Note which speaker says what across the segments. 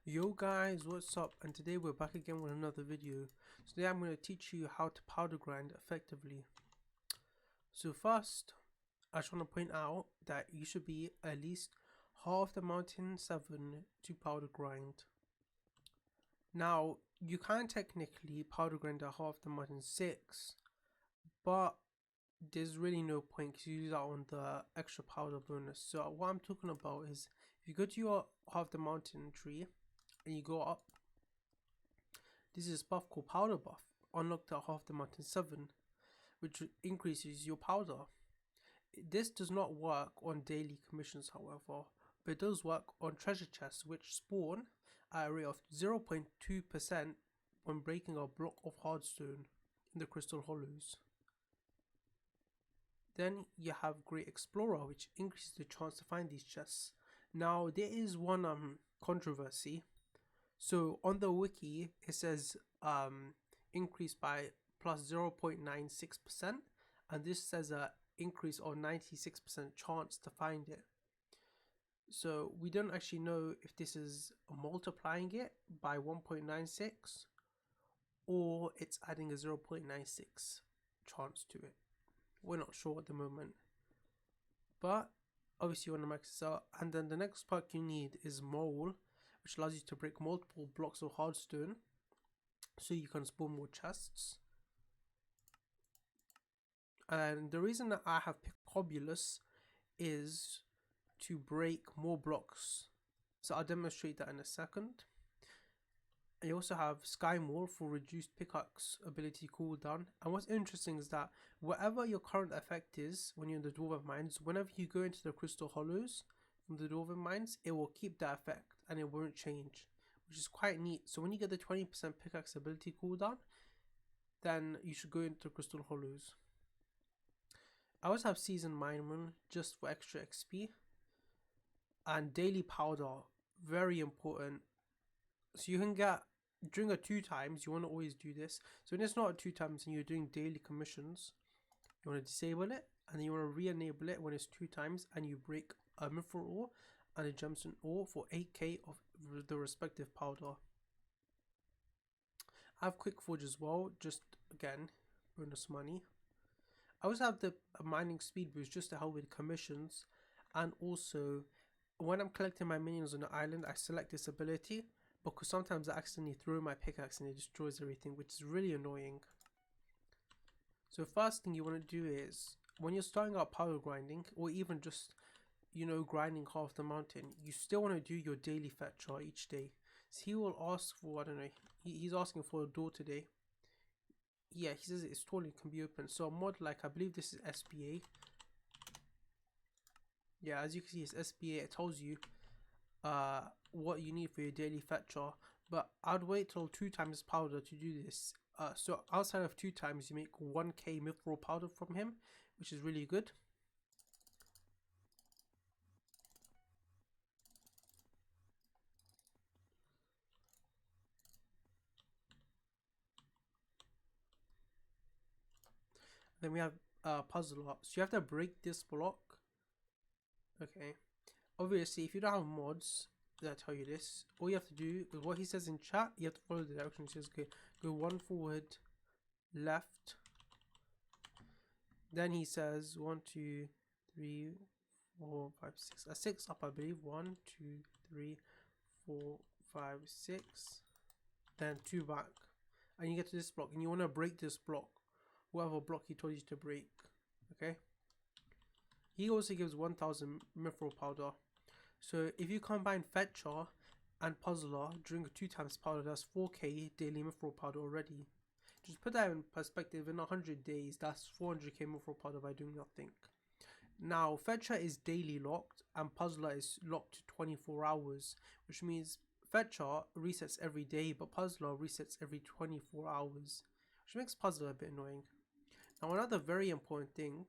Speaker 1: Yo guys, what's up? And today we're back again with another video. Today I'm going to teach you how to powder grind effectively. So first, I just want to point out that you should be at least half the mountain 7 to powder grind. Now, you can technically powder grind at half the mountain 6, but there's really no point because you use that on the extra powder bonus. So what I'm talking about is if you go to your half the mountain tree and you go up, this is buff called powder buff, unlocked at half the mountain 7, which increases your powder. This does not work on daily commissions, however, but it does work on treasure chests, which spawn at a rate of 0.2% when breaking a block of hardstone in the crystal hollows. Then you have Great Explorer, which increases the chance to find these chests. Now there is one controversy. So on the wiki it says increase by plus 0.96%, and this says a increase of 96% chance to find it. So we don't actually know if this is multiplying it by 1.96 or it's adding a 0.96 chance to it. We're not sure at the moment, but obviously you want to max this out. And then the next perk you need is Mole, which allows you to break multiple blocks of hardstone so you can spawn more chests. And the reason that I have Picobulus is to break more blocks, so I'll demonstrate that in a second. And you also have Sky Maul for reduced pickaxe ability cooldown. And what's interesting is that whatever your current effect is when you're in the Dwarven Mines, whenever you go into the Crystal Hollows from the Dwarven Mines, it will keep that effect and it won't change, which is quite neat. So when you get the 20% pickaxe ability cooldown, then you should go into Crystal Hollows. I also have Season Mine Run just for extra XP. And Daily Powder, very important. So you can get, during a 2 times, you want to always do this. So when it's not a 2 times and you're doing daily commissions, you want to disable it, and then you want to re-enable it when it's 2 times and you break a mithril ore and a gemstone ore for 8k of the respective powder. I have Quick Forge as well, just again, bonus money. I also have the mining speed boost just to help with commissions, and also when I'm collecting my minions on the island, I select this ability because sometimes I accidentally throw my pickaxe and it destroys everything, which is really annoying. So first thing you want to do is, when you're starting out powder grinding, or even just, you know, grinding half the mountain, you still want to do your daily fetcher each day. So he will ask for, I don't know, he's asking for a door today. Yeah, he says it's totally can be open. So a mod like, I believe this is SBA. Yeah, as you can see, it's SBA. It tells you what you need for your daily fetcher, but I'd wait till 2 times powder to do this. So outside of 2 times, you make 1k mithril powder from him, which is really good. Then we have puzzler. So you have to break this block. Okay. Obviously, if you don't have mods that tell you this, all you have to do is what he says in chat. You have to follow the directions. He says go 1 forward, left. Then he says 1, 2, 3, 4, 5, 6. 6 up, I believe. 1, 2, 3, 4, 5, 6. Then 2 back, and you get to this block, and you want to break this block, whatever block he told you to break. Okay. He also gives 1000 mithril powder. So if you combine fetcher and puzzler during 2 times powder, that's 4k daily mithril powder already. Just put that in perspective, in 100 days, that's 400k mithril powder by doing nothing. Now, fetcher is daily locked and puzzler is locked to 24 hours, which means fetcher resets every day, but puzzler resets every 24 hours, which makes puzzler a bit annoying. Now, another very important thing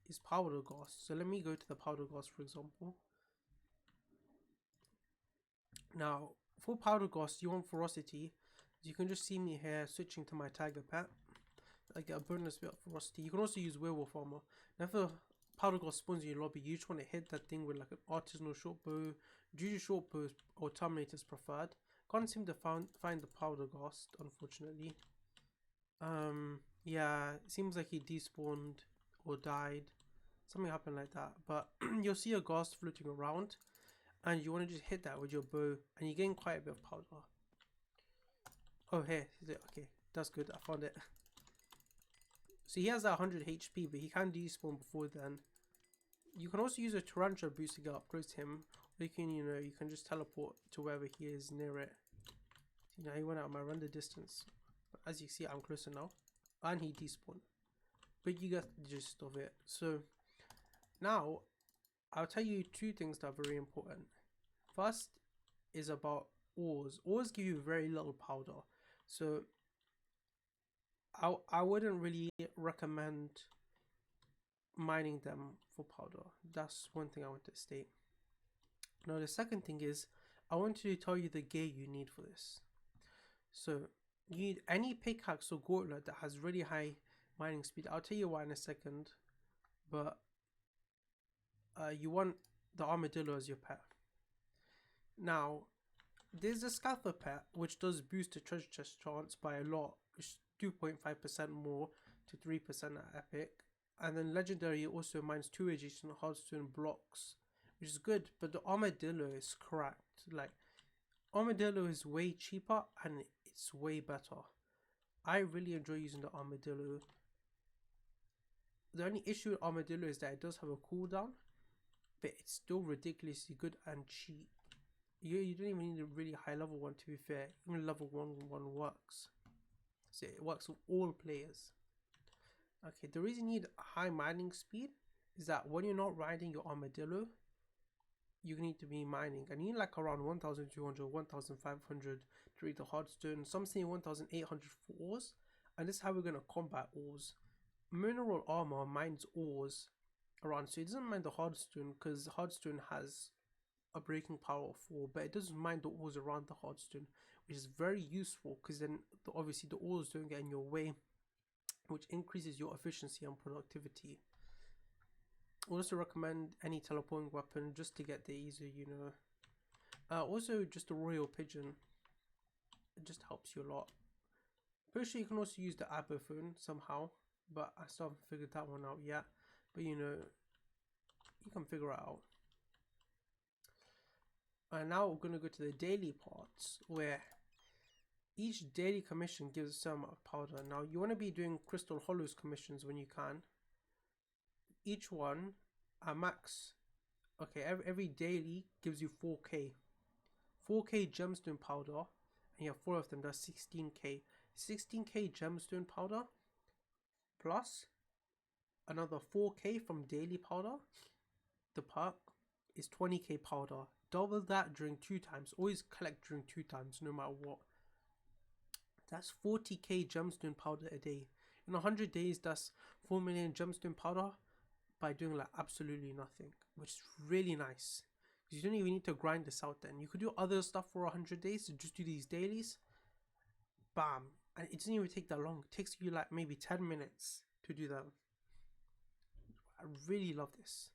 Speaker 1: is powder ghost. So let me go to the powder ghost, for example. Now, for powder ghost, you want ferocity. You can just see me here switching to my tiger pet. I get a bonus bit of ferocity. You can also use werewolf armor. Now for powder glass spawns in your lobby, you just want to hit that thing with like an artisanal short bow. Usually short bows or terminators preferred. Can't seem to find the powder ghast, unfortunately. Yeah, it seems like he despawned or died. Something happened like that. But you'll see a ghast floating around, and you want to just hit that with your bow, and you gain quite a bit of powder. Oh, here is it. Okay, that's good. I found it. So he has that 100 HP, but he can despawn before then. You can also use a tarantula boost to get up close to him, or you can, you can just teleport to wherever he is near it. See, now he went out of my render distance. But as you see, I'm closer now, and he despawned. But you get the gist of it. So now I'll tell you two things that are very important. First is about ores. Ores give you very little powder, so I wouldn't really recommend mining them for powder. That's one thing I want to state. Now the second thing is I want to tell you the gear you need for this. So you need any pickaxe or gauntlet that has really high mining speed. I'll tell you why in a second, but you want the Armadillo as your pet. Now there's a Scalper pet which does boost the treasure chest chance by a lot, which is 2.5% more to 3% at epic. And then legendary also mines 2 adjacent hardstone blocks, which is good, but the Armadillo is cracked. Like, Armadillo is way cheaper and it's way better. I really enjoy using the Armadillo. The only issue with Armadillo is that it does have a cooldown, but it's still ridiculously good and cheap. You don't even need a really high level one, to be fair. Even level 1 works. So it works with all players. Okay, the reason you need high mining speed is that when you're not riding your Armadillo, you need to be mining, and you need like around 1200, 1500 to read the hardstone. Some say 1800 for ores, and this is how we're going to combat ores. Mineral armor mines ores around, so it doesn't mine the hardstone because hardstone has a breaking power of 4, but it doesn't mine the ores around the hardstone, which is very useful because then obviously the ores don't get in your way, which increases your efficiency and productivity. I also recommend any teleporting weapon just to get there easier, also just a royal pigeon, it just helps you a lot. Pretty sure you can also use the abophone somehow, but I still haven't figured that one out yet, but you can figure it out. And now we're going to go to the daily parts, where each daily commission gives a certain amount of powder. Now you want to be doing crystal hollows commissions when you can. Each one a max. Okay, every daily gives you 4k gemstone powder, and you have 4 of them. That's 16k gemstone powder plus another 4k from daily powder. The perk is 20k powder. Double that during 2 times. Always collect during 2 times, no matter what. That's 40k gemstone powder a day. In 100 days, that's 4 million gemstone powder by doing like absolutely nothing, which is really nice. You don't even need to grind this out then. You could do other stuff for 100 days, so just do these dailies. Bam. And it doesn't even take that long. It takes you like maybe 10 minutes to do that. I really love this.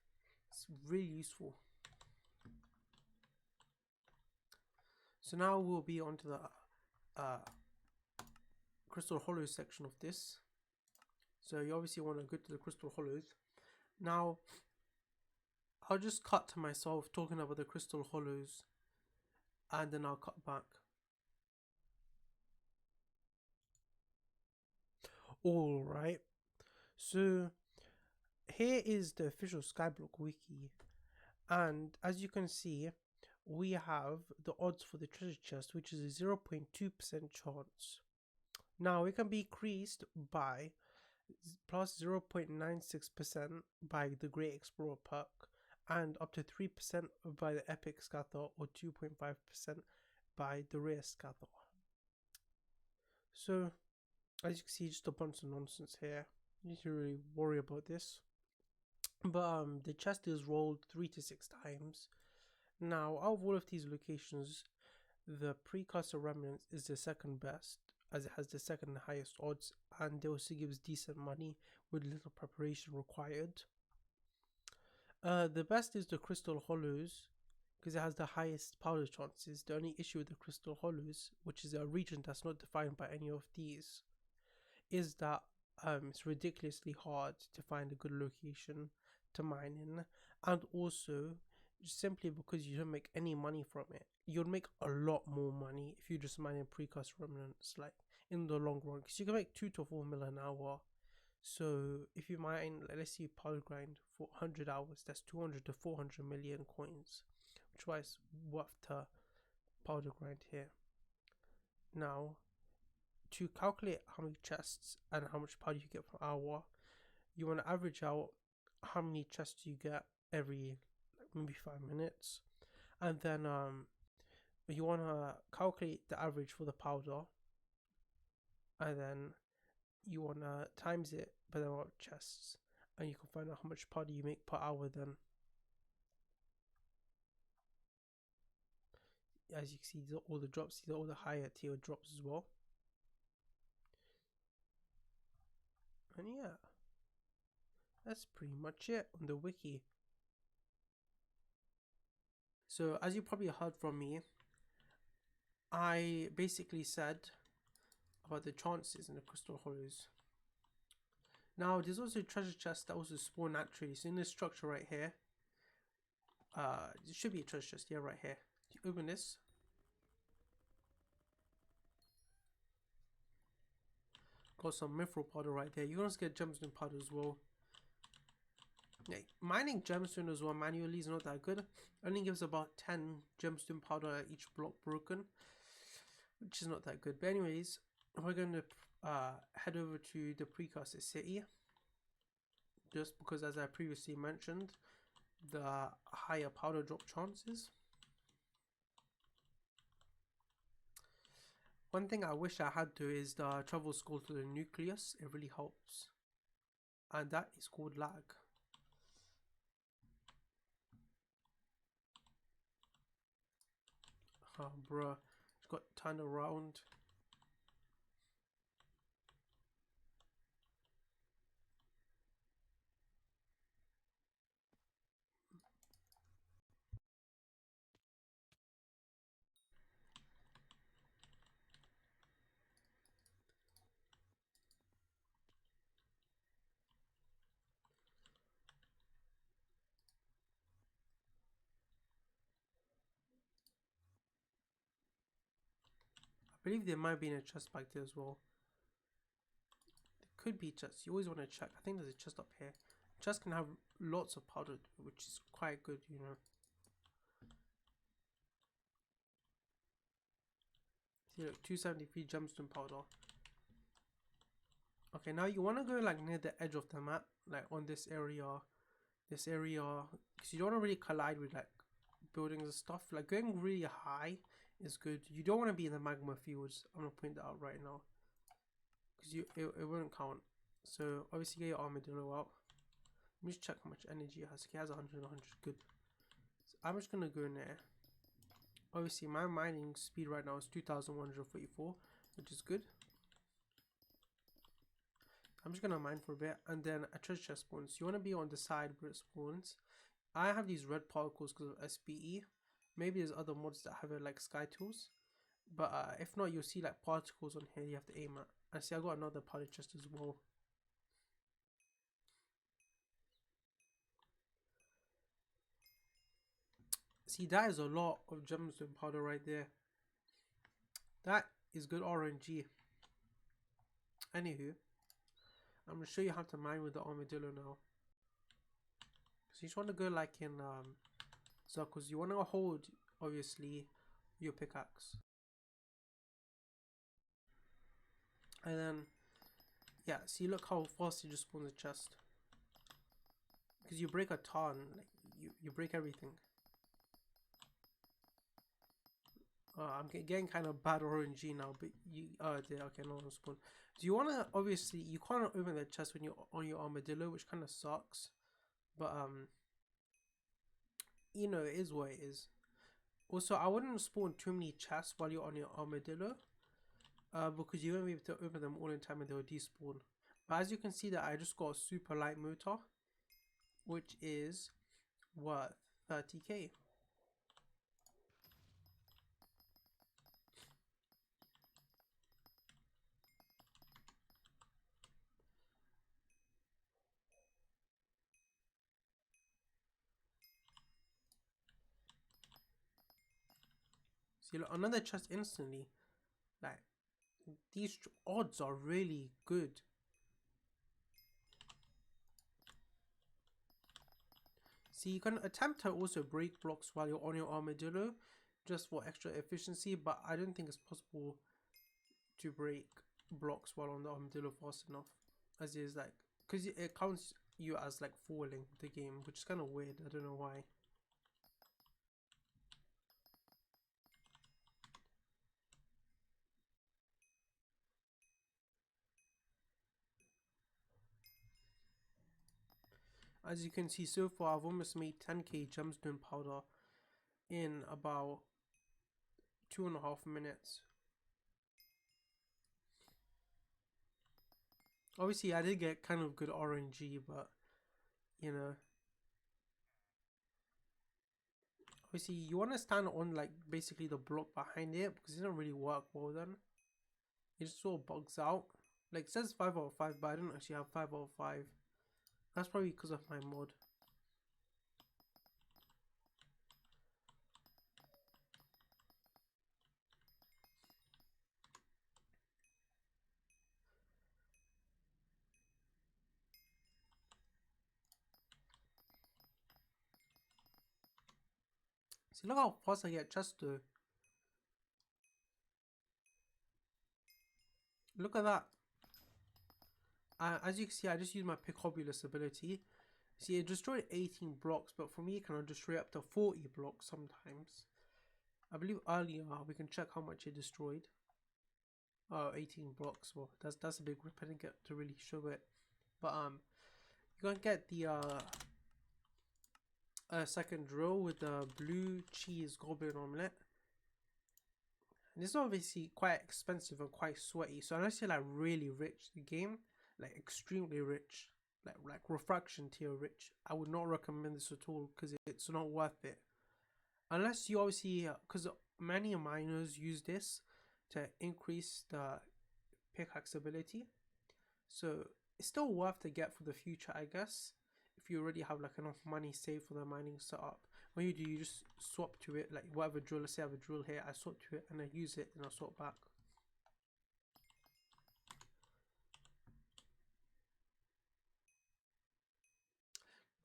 Speaker 1: It's really useful. So now we'll be on to the crystal hollows section of this. So you obviously want to go to the crystal hollows. Now I'll just cut to myself talking about the crystal hollows, and then I'll cut back. Alright, so here is the official skyblock wiki, and as you can see, we have the odds for the treasure chest, which is a 0.2% chance. Now it can be increased by plus 0.96% by the Great Explorer perk, and up to 3% by the Epic Scatter, or 2.5% by the Rare Scatter. So as you can see, just a bunch of nonsense here. You need to really worry about this. But the chest is rolled 3 to 6 times. Now out of all of these locations, the Precursor Remnants is the second best, as it has the second highest odds, and it also gives decent money with little preparation required. The best is the crystal hollows because it has the highest powder chances. The only issue with the crystal hollows, which is a region that's not defined by any of these, is that it's ridiculously hard to find a good location to mine in, and also simply because you don't make any money from it. You'll make a lot more money if you just mine in precast remnants, like in the long run, because you can make 2 to 4 mil an hour. So if you mine, let's say you powder grind for 100 hours, that's 200 to 400 million coins, which was worth to powder grind here. Now, to calculate how many chests and how much powder you get per hour, you want to average out how many chests you get every maybe 5 minutes, and then you want to calculate the average for the powder, and then you want to times it by the amount of chests, and you can find out how much powder you make per hour. Then, as you can see, these are all the drops. These are all the higher tier drops as well. And yeah, that's pretty much it on the wiki. So as you probably heard from me, I basically said about the chances in the crystal hollows. Now there's also treasure chests that also spawn naturally. So in this structure right here, it should be a treasure chest, yeah, right here. You open this, got some mithril powder right there. You can also get gemstone powder as well. Yeah, mining gemstone as well manually is not that good. Only gives about 10 gemstone powder at each block broken, which is not that good. But anyways, we're going to head over to the precursor city, just because, as I previously mentioned, the higher powder drop chances. One thing I wish I had to is the travel scroll to the nucleus. It really helps, and that is called lag. Oh bruh, it's got turned around. I believe there might be in a chest back there as well. There could be chests. You always want to check. I think there's a chest up here. Chest can have lots of powder, which is quite good, you know. See, look, 273 gemstone powder. Okay, now you want to go like near the edge of the map, like on this area, because you don't want to really collide with like buildings and stuff. Like going really high is good. You don't want to be in the magma fields. I'm gonna point that out right now, because it won't count. So obviously get your armadillo out. Let me just check how much energy it has. He has 100, 100, good. So I'm just gonna go in there. Obviously my mining speed right now is 2144, which is good. I'm just gonna mine for a bit, and then a treasure chest spawns. You want to be on the side where it spawns. I have these red particles because of SPE. Maybe there's other mods that have it like sky tools, but if not, you'll see like particles on here you have to aim at. And see, I got another powder chest as well. See, that is a lot of gemstone powder right there. That is good RNG. Anywho, I'm gonna show you how to mine with the armadillo now. So you just want to go like in circles. You want to hold obviously your pickaxe, and then yeah, see, look how fast you just spawn the chest, because you break a ton, like you break everything. I'm getting kind of bad RNG now, but you there, okay, no one spawn. So you wanna, obviously you can't open the chest when you're on your armadillo, which kind of sucks, but you know, it is what it is. Also, I wouldn't spawn too many chests while you're on your armadillo, because you won't be able to open them all in time and they'll despawn. But as you can see, that I just got a super light motor, which is worth 30k. See, look, another chest instantly. Like, these odds are really good. See, you can attempt to also break blocks while you're on your Armadillo, just for extra efficiency, but I don't think it's possible to break blocks while on the Armadillo fast enough. As is, like, because it counts you as like falling the game, which is kind of weird. I don't know why. As you can see, so far I've almost made 10k gemstone powder in about 2.5 minutes. Obviously I did get kind of good RNG, but you know, obviously you want to stand on like basically the block behind it, because it doesn't really work well then. It just sort of bugs out. Like, it says 5 out of 5, but I don't actually have 5 out of 5. That's probably because of my mod. See, look how fast I get just to. Look at that. As you can see, I just used my Picobulus ability. See, it destroyed 18 blocks, but for me, it can destroy up to 40 blocks sometimes. I believe earlier we can check how much it destroyed. Oh, 18 blocks. Well, that's a big rip. I didn't get to really show it, but you're gonna get the second drill with the blue cheese goblin omelette. And it's obviously quite expensive and quite sweaty. So unless you're like really rich, the game, like extremely rich, like refraction tier rich, I would not recommend this at all, because it's not worth it. Unless you obviously, because many miners use this to increase the pickaxe ability, so it's still worth to get for the future, I guess, if you already have like enough money saved for the mining setup. What you do, you just swap to it, like whatever drill. Let's say I have a drill here, I swap to it and I use it and I swap back.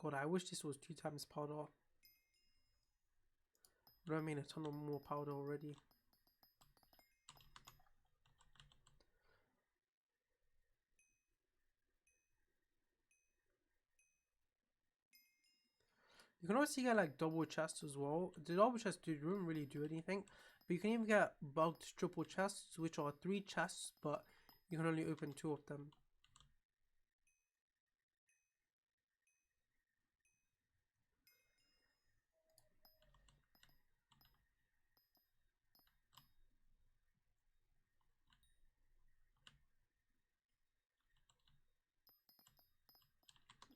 Speaker 1: God, I wish this was 2 times powder. But I mean a ton of more powder already. You can also get like double chests as well. The double chests don't really do anything, but you can even get bugged triple chests, which are 3 chests, but you can only open 2 of them.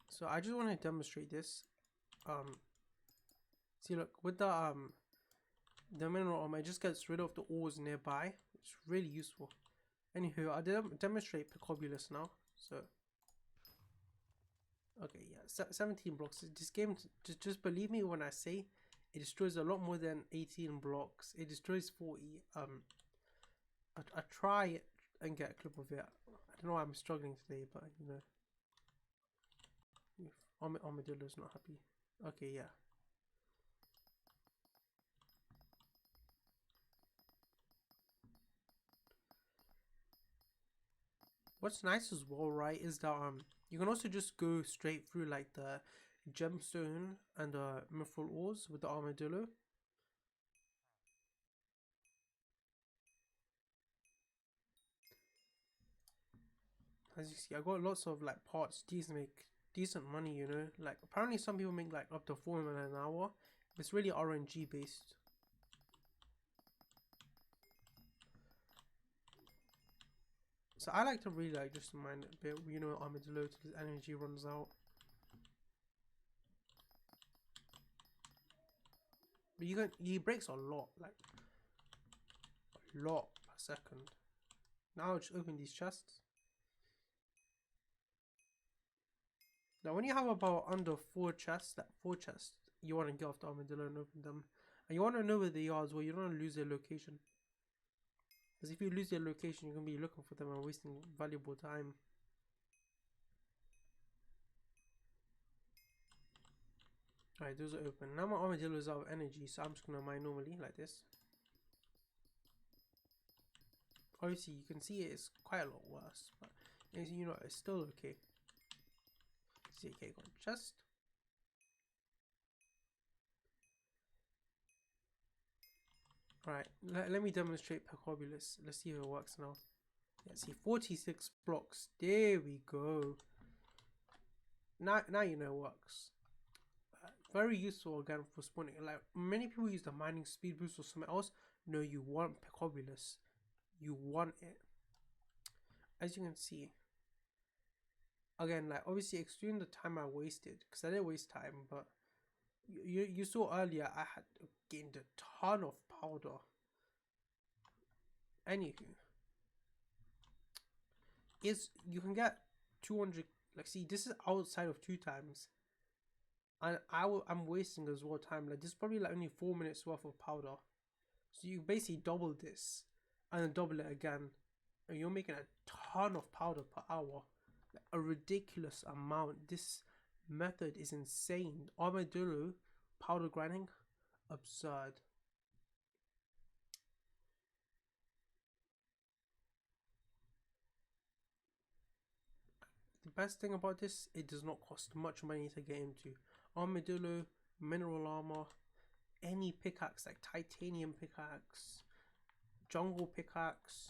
Speaker 1: So I just want to demonstrate this. See, look, with the mineral armor, it just gets rid of the ores nearby. It's really useful. Anywho, I'll demonstrate Picobulus now. So, okay, yeah, 17 blocks. This game, just believe me when I say it destroys a lot more than 18 blocks. It destroys 40. I try and get a clip of it. I don't know why I'm struggling today, but you know, Armadillo's not happy. Okay, yeah. What's nice as well, right, is that you can also just go straight through like the gemstone and the mithril ores with the Armadillo. As you see, I got lots of like parts. These make decent money, you know. Like apparently some people make like up to 4 million an hour. It's really RNG based. So I like to really like just mine a bit, you know, Armadillo till his energy runs out. But he breaks a lot, like a lot per second. Now I'll just open these chests. Now when you have about under 4 chests, you want to get off the Armadillo and open them. And you want to know where they are as well. You don't want to lose their location. Because if you lose their location, you're going to be looking for them and wasting valuable time. Alright, those are open. Now my Armadillo is out of energy, so I'm just going to mine normally, like this. Obviously, you can see it's quite a lot worse, but you know, it's still okay. See, okay, got chest. Right, let me demonstrate Pecobulus. Let's see if it works now. Yeah, see, 46 blocks. There we go. Now you know it works. Very useful again for spawning. Like many people use the mining speed boost or something else. No, you want Pecobulus. You want it. As you can see. Again, like obviously excluding the time I wasted, because I didn't waste time, but you saw earlier I had gained a ton of powder. Anywho, you can get 200. Like, see, this is outside of 2 times, and I'm wasting as well time. Like, this is probably like only 4 minutes worth of powder. So you basically double this, and then double it again, and you're making a ton of powder per hour. Like, a ridiculous amount. This method is insane. Armadillo powder grinding, absurd. The best thing about this, it does not cost much money to get into. Armadillo, mineral armor, any pickaxe like titanium pickaxe, jungle pickaxe,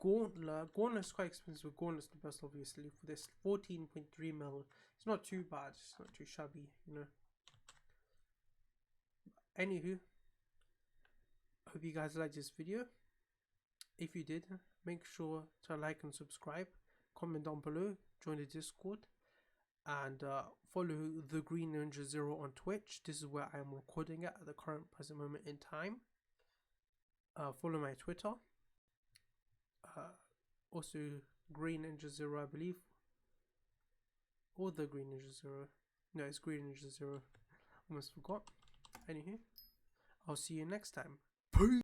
Speaker 1: gauntlet. Gauntlet's quite expensive. Gauntlet's the best, obviously, for this 14.3 mil. It's not too bad. It's not too shabby, you know. Anywho, I hope you guys liked this video. If you did, make sure to like and subscribe. Comment down below, join the Discord, and follow the Green Ninja Zero on Twitch. This is where I am recording at the current present moment in time. Follow my Twitter. Also Green Ninja Zero, I believe, or the Green Ninja Zero. No, it's Green Ninja Zero. Almost forgot. Anywho, I'll see you next time. Peace.